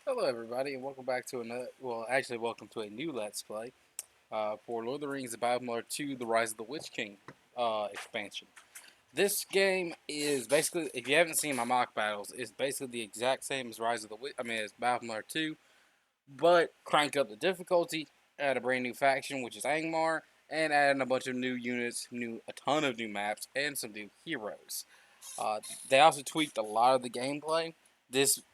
Hello, everybody, and welcome back to another. Well, actually, welcome to a new Let's Play for Lord of the Rings: The Battle 2: The Rise of the Witch King expansion. This game is basically, if you haven't seen my mock battles, it's basically the exact same as Rise of the Witch. I mean, as Battle 2, but crank up the difficulty, add a brand new faction, which is Angmar, and add in a bunch of new units, a ton of new maps, and some new heroes. Uh, they also tweaked a lot of the gameplay.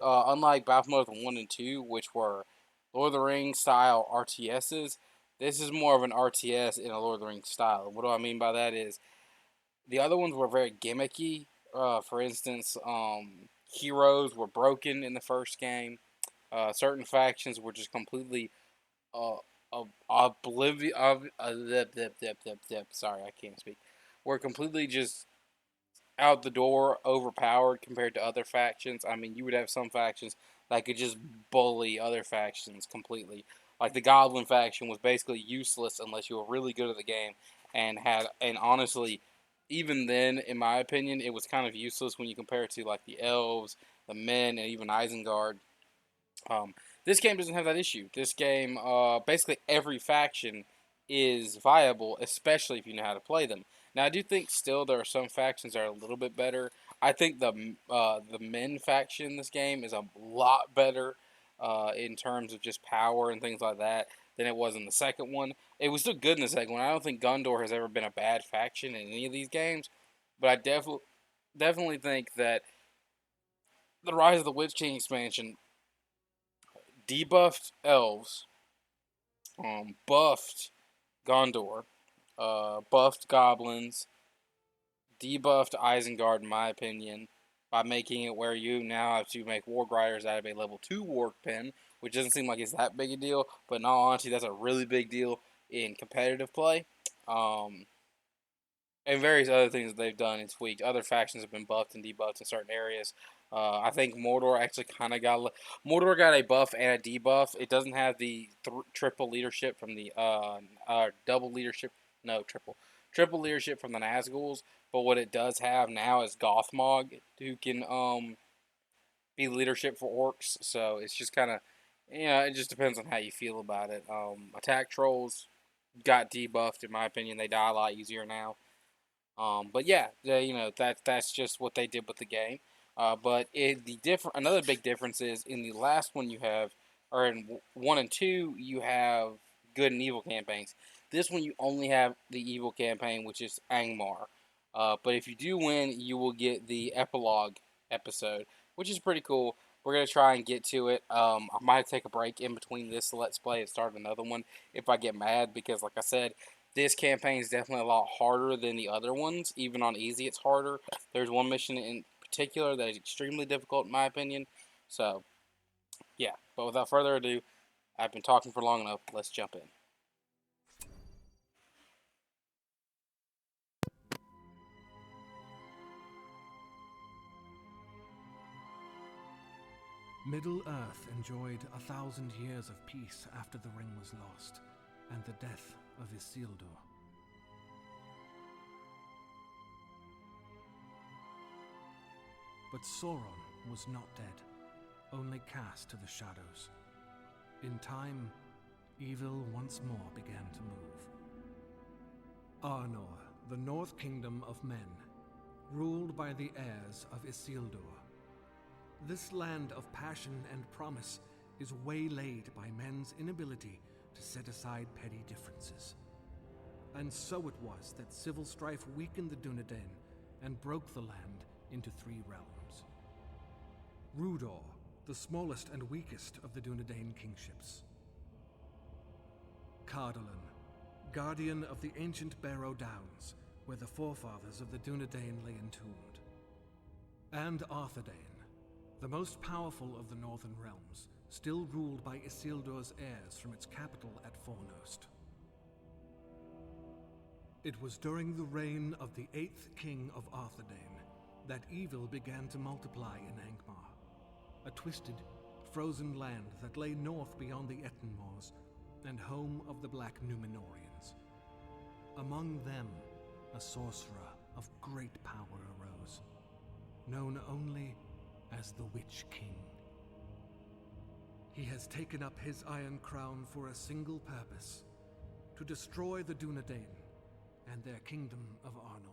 Unlike Battlefield 1 and 2, which were Lord of the Rings style RTSs, this is more of an RTS in a Lord of the Rings style. What do I mean by that is the other ones were very gimmicky. For instance, heroes were broken in the first game. Certain factions were just completely oblivious. Sorry, I can't speak. Were completely just out the door, overpowered compared to other factions. I mean, you would have some factions that could just bully other factions completely. Like the Goblin faction was basically useless unless you were really good at the game and honestly, even then, in my opinion, it was kind of useless when you compare it to like the elves, the men, and even Isengard. Um, this game doesn't have that issue. This game, basically every faction is viable, especially if you know how to play them. Now, I do think still there are some factions that are a little bit better. I think the men faction in this game is a lot better in terms of just power and things like that than it was in the second one. It was still good in the second one. I don't think Gondor has ever been a bad faction in any of these games, but I definitely think that the Rise of the Witch King expansion debuffed elves, buffed Gondor, buffed goblins, debuffed Isengard, in my opinion, by making it where you now have to make War Grinders out of a level 2 War Pen, which doesn't seem like it's that big a deal, but in all honesty, that's a really big deal in competitive play. Um, and various other things that they've done and tweaked. Other factions have been buffed and debuffed in certain areas. I think Mordor actually kind of Mordor got a buff and a debuff. It doesn't have the triple leadership from the double leadership, no triple leadership from the Nazguls. But what it does have now is Gothmog, who can be leadership for orcs. So it's just kind of, it just depends on how you feel about it. Attack trolls got debuffed in my opinion. They die a lot easier now. But yeah, that's just what they did with the game. Another big difference is in the last one you have, or in 1 and 2 you have good and evil campaigns. This one you only have the evil campaign, which is Angmar. But if you do win, you will get the epilogue episode, which is pretty cool. We're gonna try and get to it. I might take a break in between this Let's Play and start another one if I get mad because, like I said, this campaign is definitely a lot harder than the other ones. Even on easy, it's harder. There's one mission in particular that is extremely difficult, in my opinion. So, yeah. But without further ado, I've been talking for long enough. Let's jump in. Middle-earth enjoyed 1,000 years of peace after the ring was lost, and the death of Isildur. But Sauron was not dead, only cast to the shadows. In time, evil once more began to move. Arnor, the North Kingdom of men, ruled by the heirs of Isildur. This land of passion and promise is waylaid by men's inability to set aside petty differences. And so it was that civil strife weakened the Dunedain and broke the land into 3 realms. Rudor, the smallest and weakest of the Dunedain kingships. Cardolan, guardian of the ancient Barrow Downs, where the forefathers of the Dunedain lay entombed. And Arthedain, the most powerful of the northern realms, still ruled by Isildur's heirs from its capital at Fornost. It was during the reign of the 8th king of Arthedain that evil began to multiply in Angmar, a twisted, frozen land that lay north beyond the Ettenmoors and home of the Black Númenóreans. Among them, a sorcerer of great power arose, known only as the Witch King. He has taken up his Iron Crown for a single purpose: to destroy the Dunedain and their kingdom of Arnor.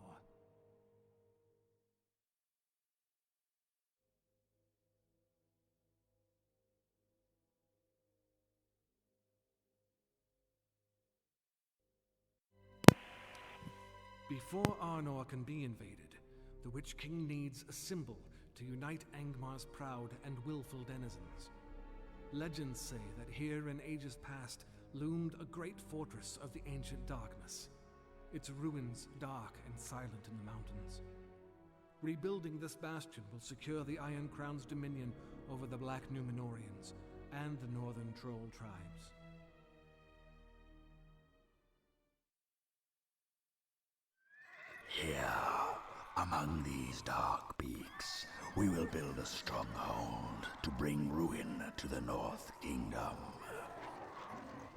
Before Arnor can be invaded, the Witch King needs a symbol to unite Angmar's proud and willful denizens. Legends say that here in ages past loomed a great fortress of the ancient darkness, its ruins dark and silent in the mountains. Rebuilding this bastion will secure the Iron Crown's dominion over the Black Númenóreans and the Northern Troll tribes. Here, among these dark peaks, we will build a stronghold to bring ruin to the North Kingdom.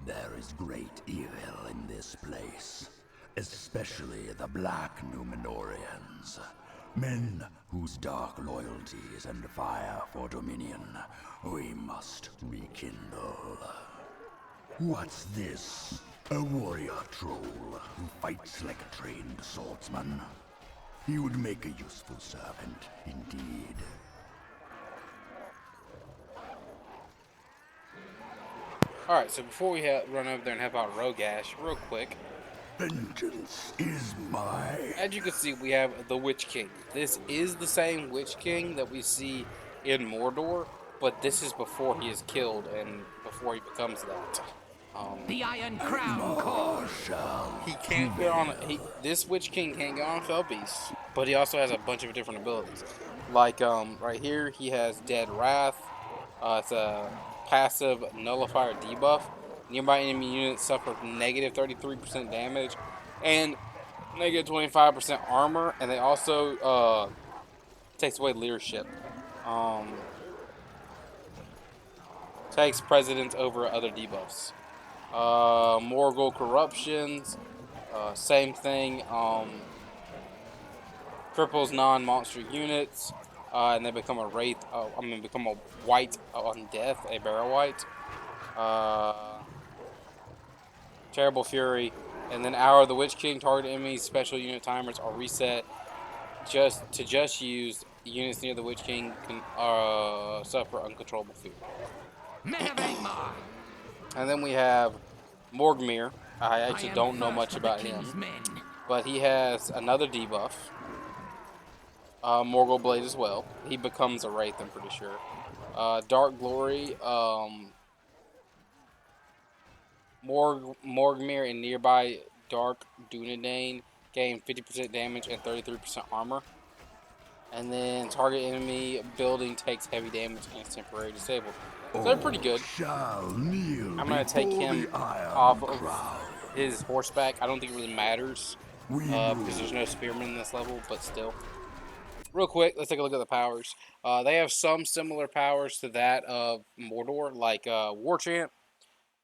There is great evil in this place, especially the Black Númenóreans, men whose dark loyalties and fire for dominion we must rekindle. What's this? A warrior troll who fights like a trained swordsman? He would make a useful servant, indeed. Alright, so before we run over there and help out Rogash, real quick, Vengeance is mine. as you can see, we have the Witch King. This is the same Witch King that we see in Mordor, but this is before he is killed and before he becomes that. The Iron Crown calls. He can't get on. This Witch King can't get on Fell Beast, but he also has a bunch of different abilities. Like right here, he has Dead Wrath. It's a passive nullifier debuff. Nearby enemy units suffer negative 33% damage and negative 25% armor, and they also takes away leadership. Takes precedence over other debuffs. Morgul Corruptions, same thing. Cripples non-monster units, and they become a wraith. Become a white on death, a barrow white. Terrible Fury, and then Hour of the Witch King. Target enemies special unit timers are reset. Just use units near the Witch King can suffer uncontrollable fear. Men of Angmar. And then we have Morgmir. I actually I am don't know first much of the about King's him, men. but he has another debuff. Morgul Blade as well. He becomes a wraith, I'm pretty sure. Dark Glory. Morgmir and nearby Dark Dunedain gain 50% damage and 33% armor. And then target enemy building takes heavy damage and is temporarily disabled. So they're pretty good. I'm going to take him off of his horseback. I don't think it really matters because there's no spearmen in this level, but still. Real quick, let's take a look at the powers. They have some similar powers to that of Mordor, like War Chant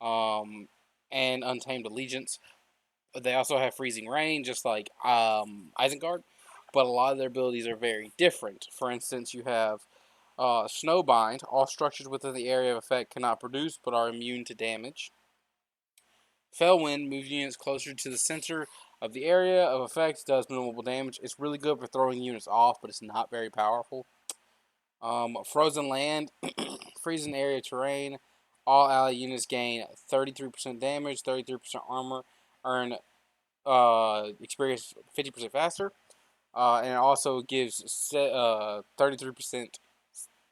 and Untamed Allegiance. They also have Freezing Rain, just like Isengard, but a lot of their abilities are very different. For instance, you have Snowbind. All structures within the area of effect cannot produce, but are immune to damage. Fellwind moves units closer to the center of the area of effect, does minimal damage. It's really good for throwing units off, but it's not very powerful. Frozen Land, freezing area terrain. All ally units gain 33% damage, 33% armor, earn experience 50% faster, and it also gives 33%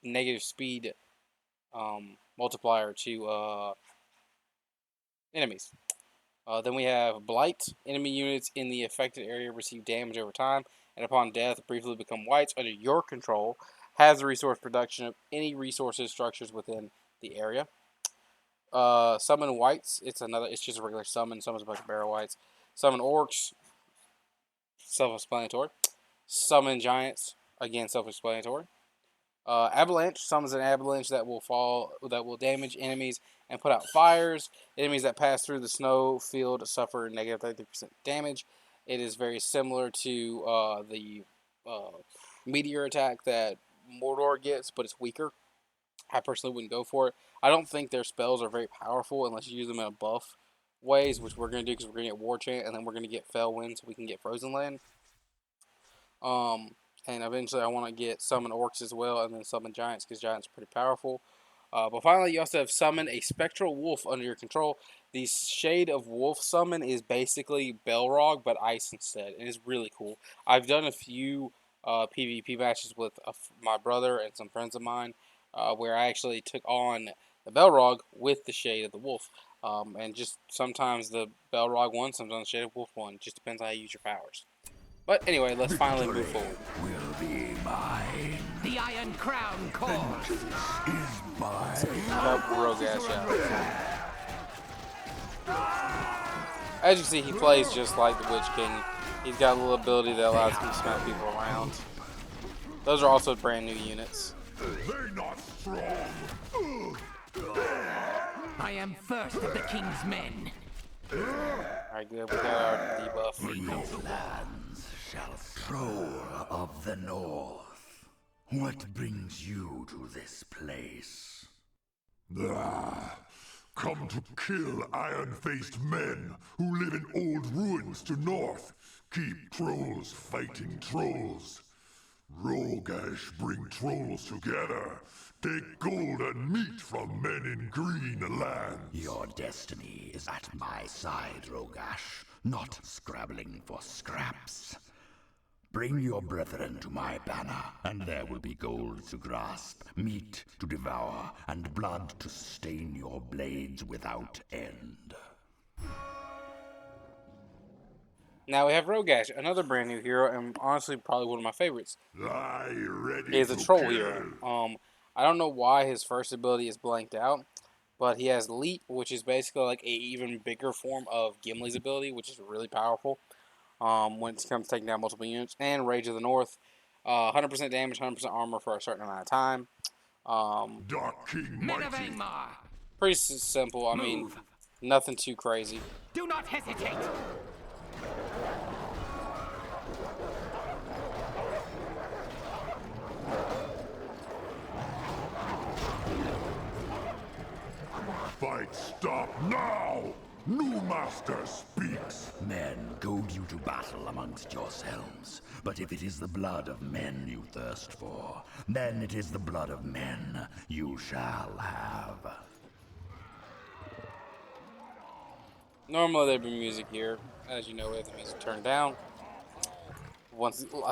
negative speed multiplier to enemies. Then we have Blight. Enemy units in the affected area receive damage over time, and upon death, briefly become whites under your control. Has the resource production of any resources structures within the area. Summon whites. It's just a regular summon. Summons a bunch of barrow whites. Summon orcs. Self-explanatory. Summon giants. Again, self-explanatory. Avalanche summons an avalanche that will damage enemies and put out fires. Enemies that pass through the snow field suffer negative 30% damage. It is very similar to the meteor attack that Mordor gets, but it's weaker. I personally wouldn't go for it. I don't think their spells are very powerful unless you use them in a buff ways, which we're going to do because we're going to get War Chant, and then we're going to get Fell Wind so we can get Frozen Land. And eventually I want to get Summon Orcs as well, and then Summon Giants because Giants are pretty powerful. But finally, you also have Summon a Spectral Wolf under your control. The Shade of Wolf summon is basically Belrog, but ice instead. And it's really cool. I've done a few PvP matches with my brother and some friends of mine where I actually took on the Belrog with the Shade of the Wolf. And just sometimes the Belrog won, sometimes the Shade of Wolf won. Just depends on how you use your powers. But anyway, let's finally move forward. Will be mine. The Iron Crown calls. Is mine. Help Rogash out. As you see, he plays just like the Witch King. He's got a little ability that allows him to smack people around. Those are also brand new units. They're not strong. I am first of the king's men. Alright, good. We got our debuff. These lands shall Troll of the North. What brings you to this place? Come to kill iron-faced men who live in old ruins to north. Keep trolls fighting trolls. Rogash bring trolls together. Take gold and meat from men in green lands. Your destiny is at my side, Rogash, not scrabbling for scraps. Bring your brethren to my banner, and there will be gold to grasp, meat to devour, and blood to stain your blades without end. Now we have Rogash, another brand new hero, and honestly probably one of my favorites. Ready He is a to troll kill. hero. I don't know why his first ability is blanked out, but he has Leap, which is basically like a even bigger form of Gimli's ability, which is really powerful when it comes to taking down multiple units. And Rage of the North, 100% damage, 100% armor for a certain amount of time. Dark King Men of Mighty. Angmar, Pretty simple. I mean, Move. nothing too crazy. do not hesitate. Fight stop now! New master speaks. Men goad you to battle amongst yourselves, but if it is the blood of men you thirst for, then it is the blood of men you shall have. Normally there'd be music here. As you know, we have the music turned down.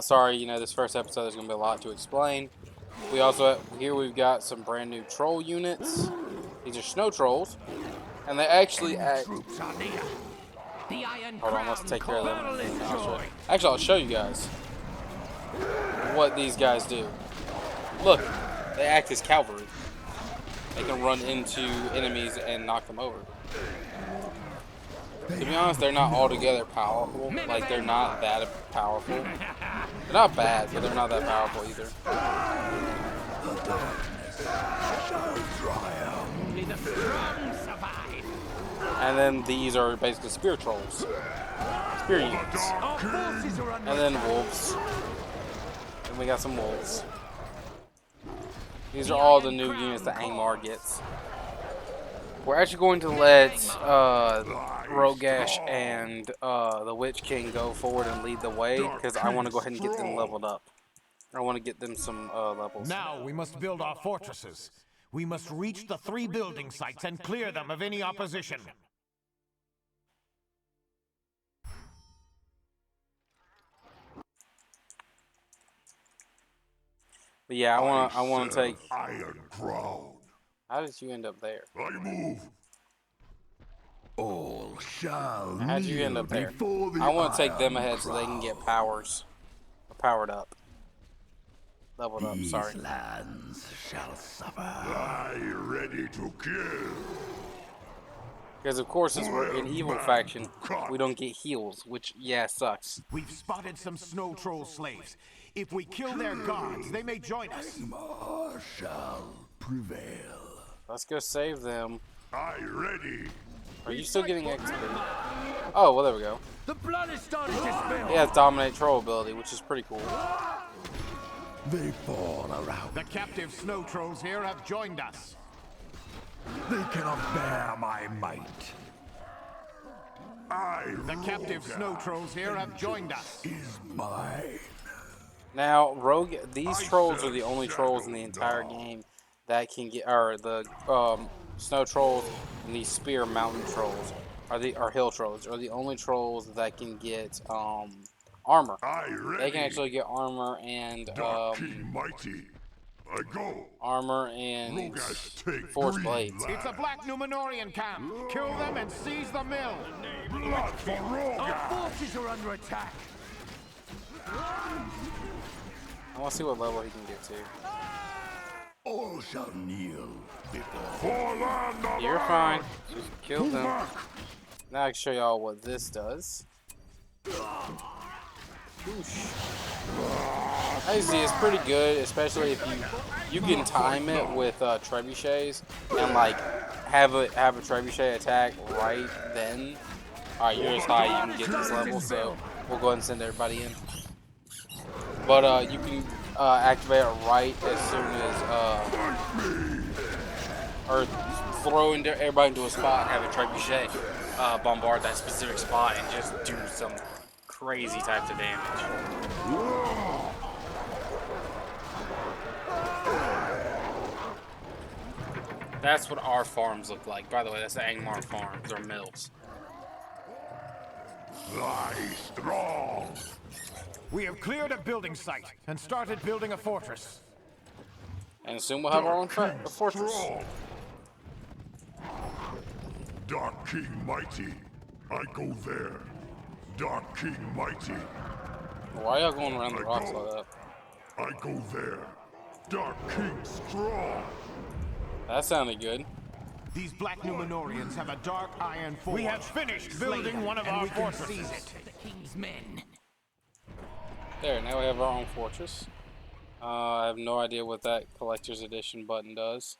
Sorry, this first episode there's gonna be a lot to explain. We also here we've got some brand new troll units. These are snow trolls, and they actually act. Troops are near. The Iron Hold on, Crown let's take care of them. calls. And I'll show you guys what these guys do. Look, they act as cavalry. They can run into enemies and knock them over. To be honest, they're not altogether powerful. Like, they're not that powerful. They're not bad, but they're not that powerful either. Only the strong survive. And then these are basically spear trolls. Spear units. Our forces are under And then wolves. And we got some wolves. These are all the new units that Angmar gets. We're actually going to let Rogash and the Witch King go forward and lead the way because I want to go ahead and get them leveled up. I want to get them some levels. Now we must build our fortresses. We must reach the 3 building sites and clear them of any opposition. But yeah, I want to take. Iron Crown. How did you end up there? I move. All shall How'd you end up there? before the I want to take them Iron ahead so they can get Crown. powers, powered up, leveled up. These Sorry. lands shall suffer. I ready to kill. Because of course, since we're an evil faction, we don't get heals, which sucks. We've spotted some snow troll slaves. If we kill their guards, they may join us. Angmar shall prevail. Let's go save them. I ready. Are you still getting XP? Oh, well, there we go. The blood is starting to spill. He has Dominate Troll ability, which is pretty cool. They fall around. The captive snow trolls here have joined us. They cannot bear my might. The captive snow trolls here have joined us. Is mine. Now, these trolls are the only trolls in the entire game that can get, or the snow trolls and these spear mountain trolls are hill trolls are the only trolls that can get armor. They can actually get armor and Mighty. I go. armor and Rogash, take forged green blades. light. It's a black Numenorian camp. Kill them and seize the mill. Blood for Rogash. Forces are under attack. I want to see what level he can get to. All shall kneel before. For land of You're iron. fine. Just kill them. Back. Now I can show y'all what this does. As you see, it's pretty good, especially if you can time it with trebuchets and like have a trebuchet attack right then. All right, you're as high you can get this level, so we'll go ahead and send everybody in. But you can activate it right as soon as or throw everybody into a spot and have a trebuchet bombard that specific spot and just do some crazy types of damage. That's what our farms look like. By the way, that's the Angmar farms or mills. Lie strong. We have cleared a building site and started building a fortress. And soon we'll have our own fortress. Strong. Dark King Mighty. I go there. Dark King Mighty. Why y'all going around the rocks like that? I go there. Dark King Strong. That sounded good. These black Numenorians have a dark iron forge. We have finished building one of our fortresses. The king's men. There, now we have our own fortress. I have no idea what that collector's edition button does,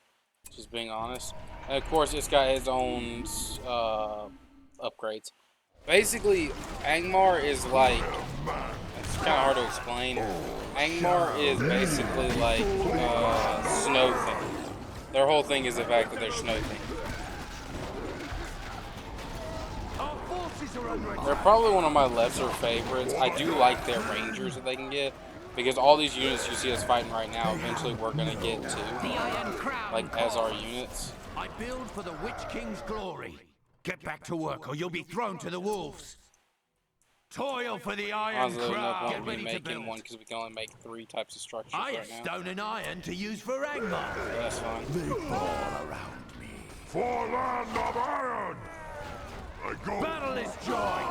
just being honest. And of course, it's got its own upgrades. Basically, Angmar is like, it's kind of hard to explain. Angmar is basically like snow thing. Their whole thing is the fact that they're snow thing. Our forces are under attack. They're probably one of my lesser favorites. I do like their rangers that they can get, because all these units you see us fighting right now, eventually we're going to get to, The Iron Crown like as our calls. units. I build for the Witch King's glory. Get back to work or you'll be thrown to the wolves. Toil for the Iron Honestly, there's no Crown. point Get in me ready to making build. one because we can only make 3 types of structures I right have now. stone and iron to use for Angmar. So that's fine. They fall around me. For land of iron. I go. Battle is joy.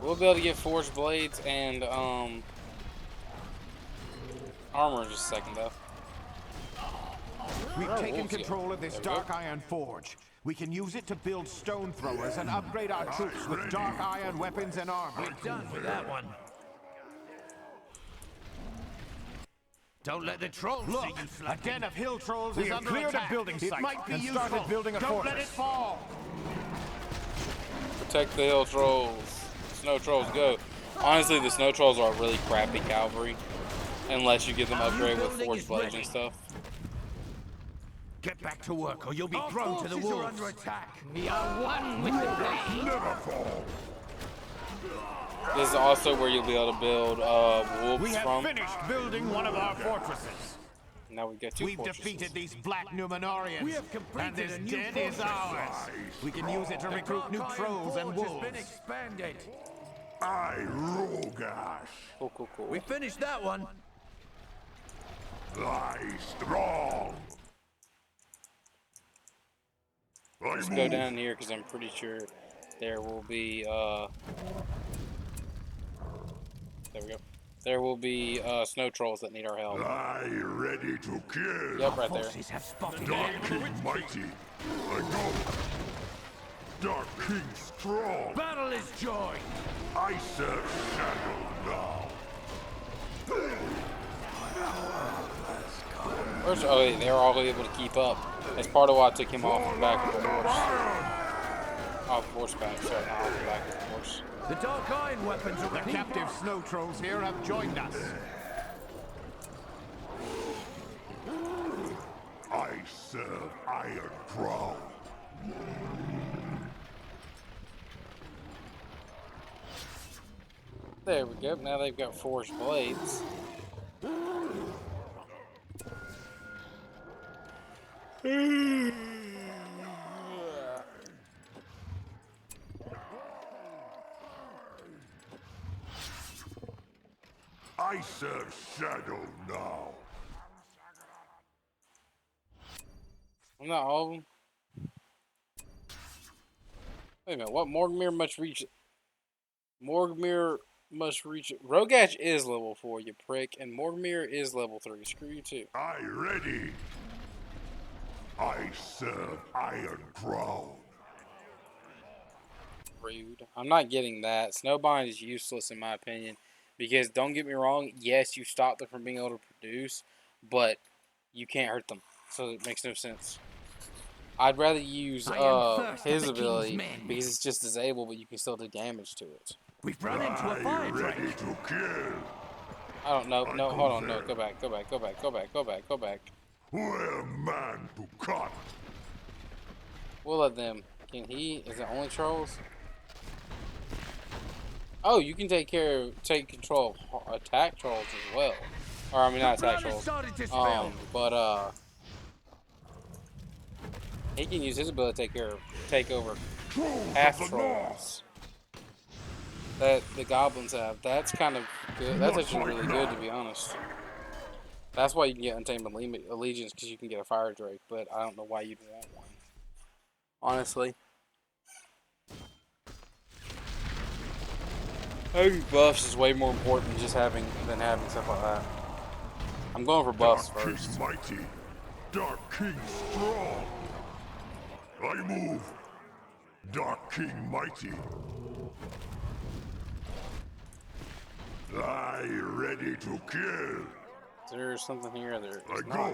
We'll be able to get forged blades and armor in just a second though. We've Oh, taken wolves, yeah. control of this There we go. dark iron forge. We can use it to build stone throwers and upgrade our troops with dark iron weapons and armor. Done for that one. Don't let the trolls Look, see you a slacking. den of hill trolls We is have under cleared a attack. building It site might be and useful. started building a Don't fortress. let it fall. Protect the hill trolls. Snow trolls go. Honestly, the snow trolls are really crappy cavalry, unless you get them upgraded with building forged is blades ready. and stuff. Get back to work or you'll be Our thrown to the forces are wolves. under attack. We are one with the blade. Never fall. This is also where you'll be able to build We wolves have from. finished building one of our fortresses. Now we've got 2 We've fortresses. defeated these black Numenorians. We have completed and this a new den is fortress. ours. We can use it to recruit new trolls and Has wolves. been expanded. I Rogash. Cool, cool, cool. We finished that one. Lie strong. Let's go down here because I'm pretty sure there will be there we go. There will be snow trolls that need our help. Lie ready to kill. Yep, right there. Forces have spotted Dark it. King Mighty. I go. Dark King Strong. Battle is joy. I serve Shadow now. Where's, oh, wait, they were all able to keep up. That's part of why I took him off the back of the horse. Off horseback, sorry, not off the back of the horse. The dark iron weapons are The ready. captive snow trolls here have joined us. I serve Iron Crown. There we go. Now they've got forged blades. I serve Shadow now. Not all of them. Wait a minute. What? Morgmir must reach. Morgmir must reach. Rogash is level 4, you prick, and Morgmir is level 3. Screw you too. I ready. I serve Iron Crown. Rude. I'm not getting that. Snowbind is useless in my opinion. Because don't get me wrong, yes, you stop them from being able to produce, but you can't hurt them. So it makes no sense. I'd rather use his ability because it's just disabled, but you can still do damage to it. We've run into a fire ready drake. to kill. I don't know. No, hold on. No, go back. Go back. Go back. Go back. Go back. Go back. Where man to cut? We'll let them. Can he? Is it only trolls? Oh, you can take control of attack trolls as well. Or I mean, not attack trolls. But he can use his ability to take over half trolls that the goblins have. That's kind of good. That's actually really good, to be honest. That's why you can get Untamed Allegiance, because you can get a fire drake. But I don't know why you'd want one, honestly. Having buffs is way more important than having stuff like that. I'm going for buffs Dark first. King mighty, Dark King strong. I move. Dark King mighty. I ready to kill. Is there something here? There I is go. not.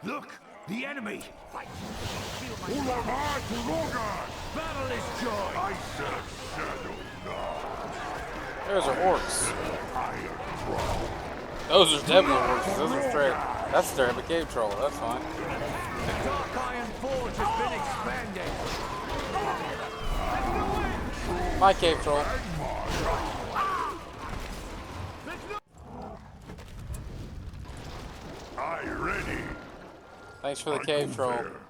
Look, the enemy. Ulamai to Logan. Battle is joy. I serve Shadow now. There's our orcs. Iron Crown. Those are definitely orcs. Those are straight. That's straight up a cave troll. That's fine. The Dark Iron Forge has been expanded. My cave troll. I ready. Thanks for the I cave go troll. there.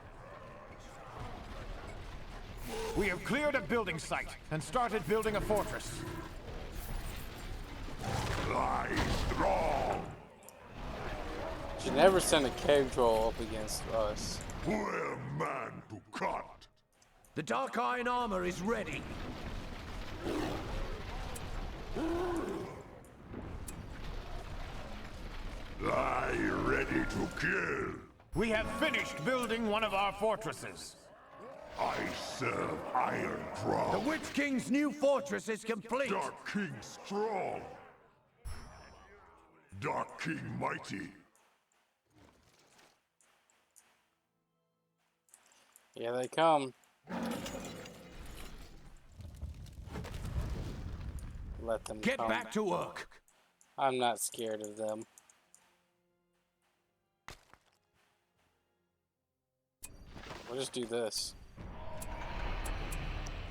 We have cleared a building site and started building a fortress. I strong. You never send a cave troll up against us. Where man to cut? The Dark Iron armor is ready. I ready to kill. We have finished building one of our fortresses. I serve Iron The Crown. Witch King's new fortress is complete. Dark King strong. Dark King mighty. Here they come. Let them Get come. back to work. I'm not scared of them. We'll just do this.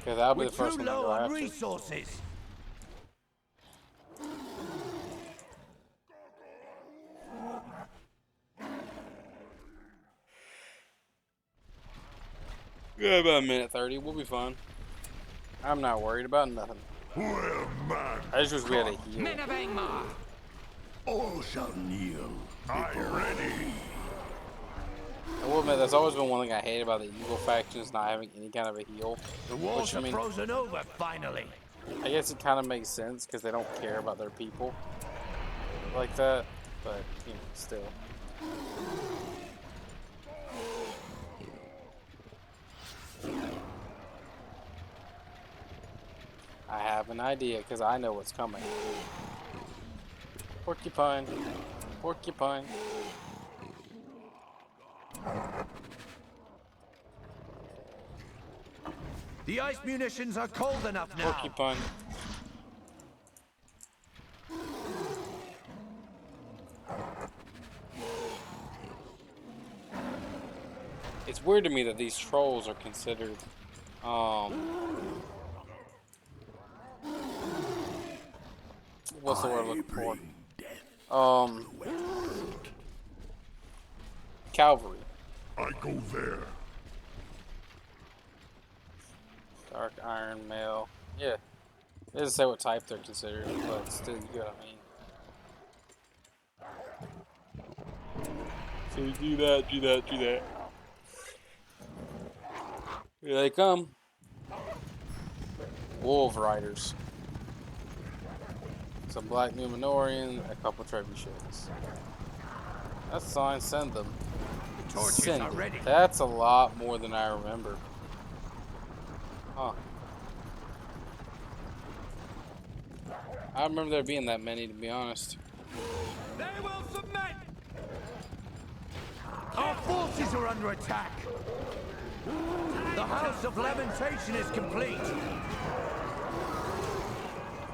Okay, that'll be We're the first too one to low go on after. resources. Yeah, about a minute 30. We'll be fine. I'm not worried about nothing. Where man? I just wish we had a heal. Men of Angmar. All shall kneel. I ready. I will admit, that's always been one thing I hate about the evil factions not having any kind of a heal. The walls Which, I are mean, frozen over finally. I guess it kind of makes sense because they don't care about their people like that. But, you know, still. I have an idea because I know what's coming. Porcupine. Porcupine. The ice munitions are cold enough now. Porcupine. weird to me that these trolls are considered, what's the word I'm looking for? Cavalry. I go there. Dark Iron Male. Yeah. It doesn't say what type they're considered, but still, you know what I mean. So do that, do that, do that. Here they come. Wolf Riders. Some Black Numenorian, a couple trebuchets. That's fine, send them. The torches Send are it. ready. That's a lot more than I remember. Huh. I remember there being that many, to be honest. They will submit! Our forces are under attack! The House of Lamentation is complete!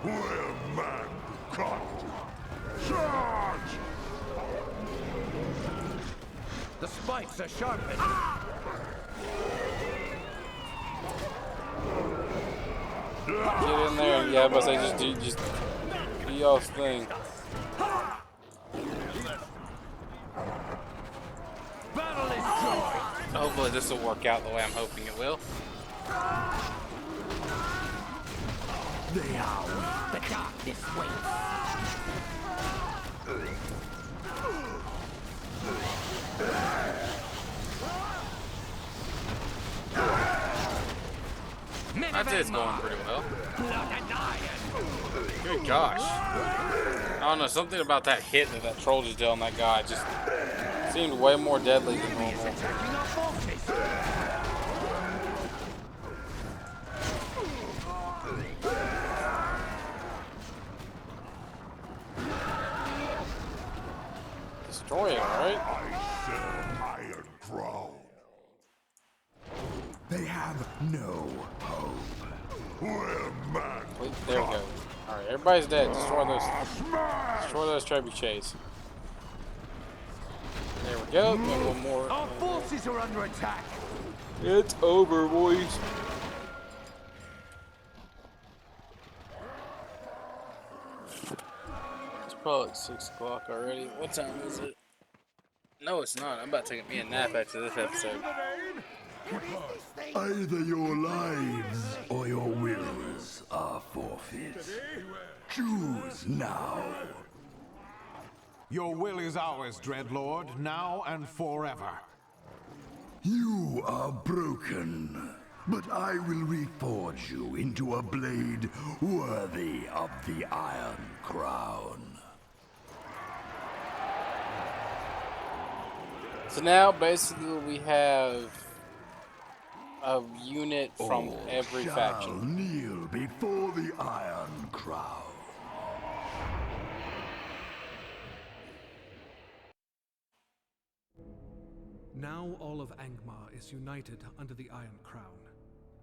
Well, man, cut. Charge! The spikes are sharpened! Get in there, yeah, but say just do y'all's thing. Battle is joy! Hopefully this will work out the way I'm hoping it will. They are weak. The darkness waits. That is going pretty well. Good gosh. I don't know, something about that hit that troll just did on that guy just seemed way more deadly than normal. Attacking our forces. Destroy it, right? I said Iron Crown. They have no hope. Well, man, Wait, there we go. Alright, everybody's dead. Destroy those trebuchets. There we go. And one more. Our forces are under attack. It's over, boys. It's probably 6 o'clock already. What time is it? No, it's not. I'm about to take me a nap after this episode. Either your lives or your wills are forfeit. Choose now. Your will is ours, Dreadlord, now and forever. You are broken, but I will reforge you into a blade worthy of the Iron Crown. So now, basically, we have a unit from All every shall faction. kneel before the Iron Crown. Now all of Angmar is united under the Iron Crown.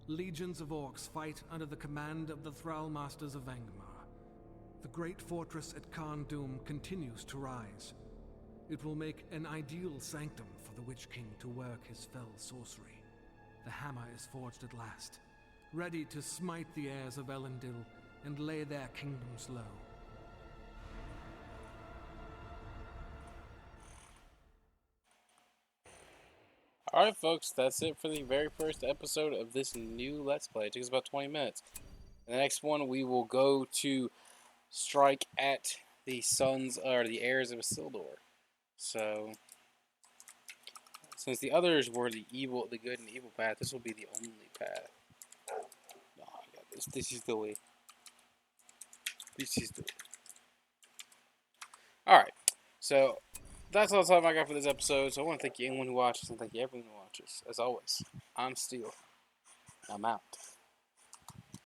Legions of orcs fight under the command of the Thrall Masters of Angmar. The great fortress at Khan Dum continues to rise. It will make an ideal sanctum for the Witch King to work his fell sorcery. The hammer is forged at last, ready to smite the heirs of Elendil and lay their kingdoms low. Alright, folks, that's it for the very first episode of this new Let's Play. It took us about 20 minutes. In the next one, we will go to strike at the sons, or the heirs of Isildur. So, since the others were the good and evil path, this will be the only path. No, I got this. This is the way. This is the way. Alright, so that's all the time I got for this episode. So I want to thank you anyone who watches and thank you everyone who watches. As always, I'm Steel. I'm out.